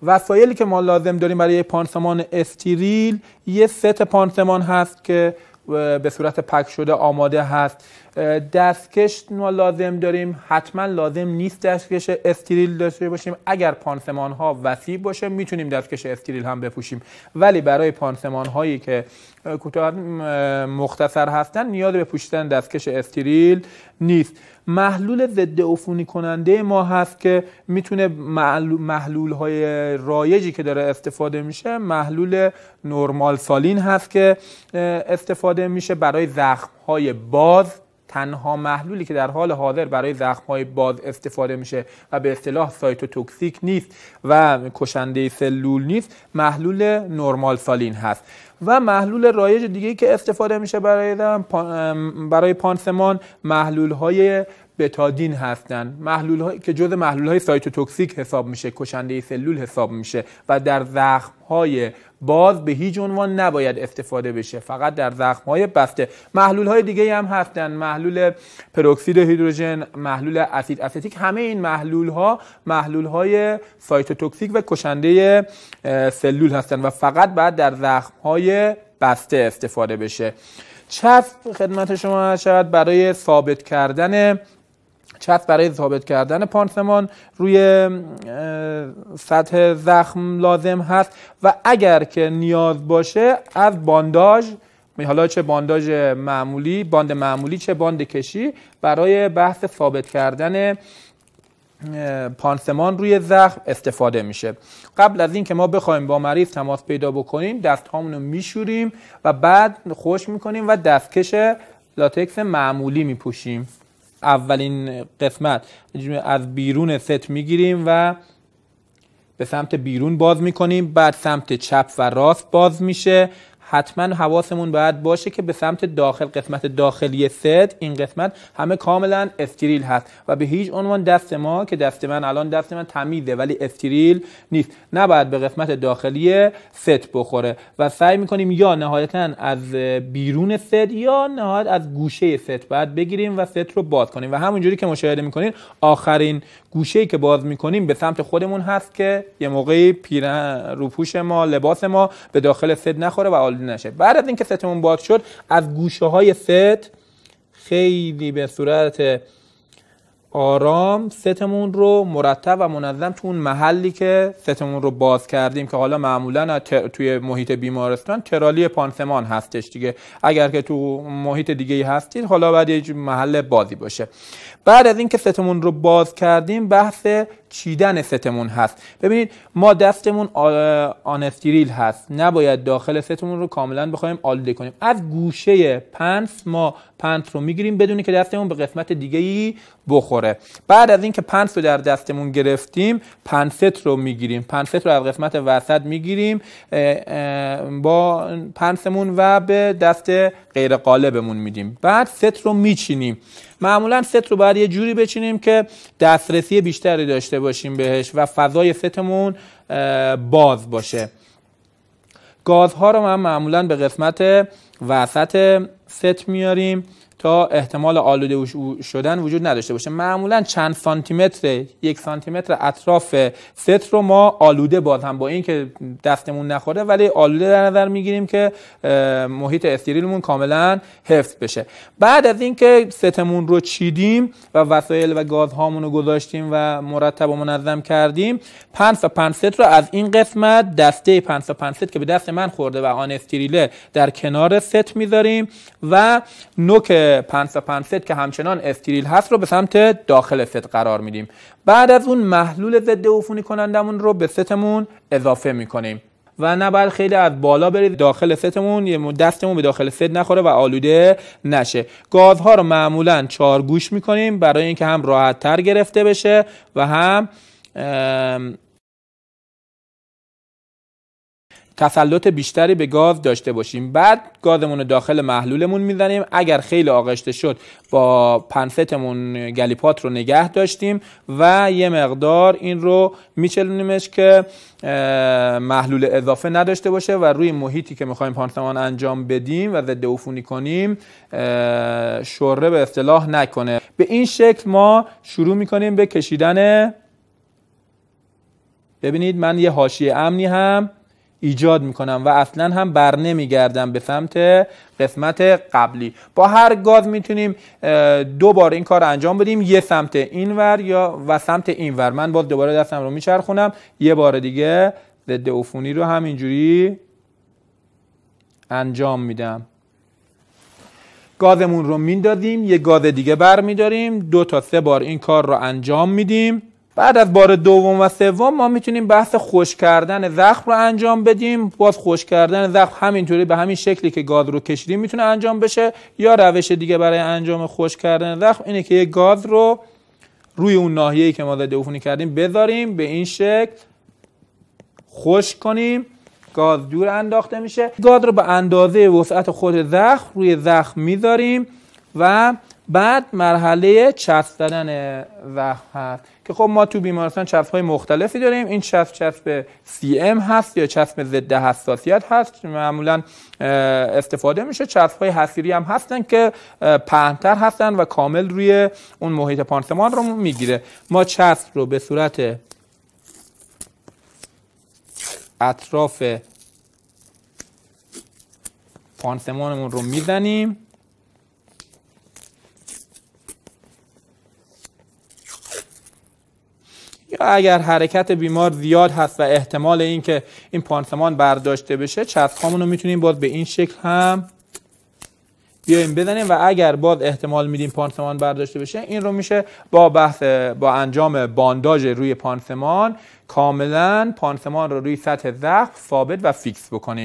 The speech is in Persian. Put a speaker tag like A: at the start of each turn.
A: وسایلی که ما لازم داریم برای پانسمان استریل یه ست پانسمان هست که به صورت پک شده آماده هست. دستکش ما لازم داریم، حتما لازم نیست دستکش استریل داشته باشیم. اگر پانسمان ها وسیع باشه میتونیم دستکش استریل هم بپوشیم، ولی برای پانسمان هایی که کوتاه مختصر هستن نیاز به پوشیدن دستکش استریل نیست. محلول ضد عفونی کننده ما هست که میتونه محلول های رایجی که داره استفاده میشه محلول نورمال سالین هست که استفاده میشه برای زخم های باز. تنها محلولی که در حال حاضر برای زخم‌های باز استفاده میشه و به اصطلاح سایتوتوکسیک نیست و کشنده سلول نیست محلول نورمال سالین هست. و محلول رایج دیگه که استفاده میشه برای پانسمان محلول‌های بتادین هستند، محلول‌هایی که جزء محلول‌های سایتوتوکسیک حساب میشه، کشنده سلول حساب میشه و در زخم‌های باز به هیچ عنوان نباید استفاده بشه، فقط در زخم‌های بسته. محلول‌های دیگه هم هستن، محلول پروکسید هیدروژن، محلول اسید استیک. همه این محلول‌های سایتوتوکسیک و کشنده سلول هستن و فقط باید در زخم‌های بسته استفاده بشه. چسب خدمت شما شود برای ثابت کردن پانسمان روی سطح زخم لازم هست و اگر که نیاز باشه از بانداژ، حالا چه بانداژ معمولی، باند معمولی، چه باند کشی، برای بحث ثابت کردن پانسمان روی زخم استفاده میشه. قبل از این که ما بخوایم با مریض تماس پیدا بکنیم دست هامون رو میشوریم و بعد خشک میکنیم و دستکش لاتکس معمولی میپوشیم. اولین قسمت از بیرون ست میگیریم و به سمت بیرون باز میکنیم، بعد سمت چپ و راست باز میشه. حتما حواسمون باید باشه که به سمت داخل، قسمت داخلی ست، این قسمت همه کاملا استریل هست و به هیچ عنوان دست ما که دست من تمیزه ولی استریل نیست، نباید به قسمت داخلی ست بخوره و سعی میکنیم یا نهایتا از بیرون ست یا نهایت از گوشه ست باید بگیریم و ست رو باز کنیم و همونجوری که مشاهده میکنین آخرین گوشه‌ای که باز میکنیم به سمت خودمون هست که یه موقعی روپوش ما، لباس ما به داخل ست نخوره و آلوده نشه. بعد از اینکه ستمون باز شد از گوشه‌های ست خیلی به صورت آرام ستمون رو مرتب و منظم تو اون محلی که ستمون رو باز کردیم که حالا معمولا توی محیط بیمارستان ترالی پانسمان هستش دیگه، اگر که تو محیط دیگه هستید حالا باید یه محل بازی باشه. بعد از اینکه ستمون رو باز کردیم بحث چیدن ستمون هست. ببینید ما دستمون آنستریل هست، نباید داخل ستمون رو کاملا بخوایم آلوده کنیم. از گوشه پنس ما پنس رو میگیریم بدون که دستمون به قسمت دیگه‌ای بخوره. بعد از اینکه پنس رو در دستمون گرفتیم پنست رو میگیریم، پنست رو از قسمت وسط میگیریم با پنسمون و به دست غیر قالبمون میدیم. بعد ست رو میچینیم. معمولا ست رو باید یه جوری بچینیم که دسترسی بیشتری داشته باشیم بهش و فضای ستمون باز باشه. گازها رو من معمولا به قسمت وسط ست میاریم تا احتمال آلوده شدن وجود نداشته باشه. معمولا چند سانتی متر، 1 سانتی متر اطراف ست رو ما آلوده باز هم با این که دستمون نخوره ولی آلوده در نظر میگیریم که محیط استریلمون کاملا حفظ بشه. بعد از اینکه ستمون رو چیدیم و وسایل و گازهامون رو گذاشتیم و مرتب و منظم کردیم، پنس و پنست رو از این قسمت دسته پنس و پنست که به دست من خورده و آن استریله در کنار ست میذاریم و نوک پنس و پنست که همچنان استریل هست رو به سمت داخل ست قرار میدیم. بعد از اون محلول ضد عفونی کنندمون رو به ستمون اضافه میکنیم و نباید خیلی از بالا برید داخل ستمون، دستمون به داخل ست نخوره و آلوده نشه. گازها رو معمولا 4 گوش میکنیم برای اینکه هم راحت تر گرفته بشه و هم تسلط بیشتری به گاز داشته باشیم. بعد گازمون رو داخل محلولمون میزنیم. اگر خیلی آغشته شد با پنستمون گلیپات رو نگه داشتیم و یه مقدار این رو میچلونیمش که محلول اضافه نداشته باشه و روی محیطی که میخوایم پانسمان انجام بدیم و ضد عفونی کنیم شوره به اصطلاح نکنه. به این شکل ما شروع میکنیم به کشیدن ببینید من یه حاشیه امنی هم ایجاد میکنم و اصلا هم بر نمیگردم به سمت قسمت قبلی. با هر گاز میتونیم 2 بار این کار انجام بدیم، یه سمت اینور یا و سمت اینور. من باز دوباره دستم رو میچرخونم، یه بار دیگه ضد عفونی رو همینجوری انجام میدم. گازمون رو میندازیم، یه گاز دیگه بر میداریم، 2 تا 3 بار این کار رو انجام میدیم. بعد از بار دوم و سوم ما میتونیم بحث خشک کردن زخم رو انجام بدیم. باز خشک کردن زخم همینطوری به همین شکلی که گاز رو کشیدیم میتونه انجام بشه، یا روش دیگه برای انجام خشک کردن زخم اینه که یه گاز رو روی اون ناحیه‌ای که ما ضد عفونی کردیم بذاریم، به این شکل خشک کنیم، گاز دور انداخته میشه. گاز رو به اندازه وسعت خود زخم روی زخم میذاریم و بعد مرحله چسب زدن زخم هست که خب ما تو بیمارستان چسب‌های مختلفی داریم. این چسب CM هست یا چسب ضد حساسیت هست، معمولا استفاده میشه. چسب‌های حصیری هم هستن که پهن‌تر هستن و کامل روی اون محیط پانسمان رو میگیره. ما چسب رو به صورت اطراف پانسمانمون رو میزنیم. یا اگر حرکت بیمار زیاد هست و احتمال این که این پانسمان برداشته بشه، چسب‌هامون رو میتونیم باز به این شکل هم بیایم بزنیم و اگر باز احتمال میدیم پانسمان برداشته بشه، این رو میشه با انجام بانداژ روی پانسمان کاملا پانسمان رو روی سطح زخم ثابت و فیکس بکنیم.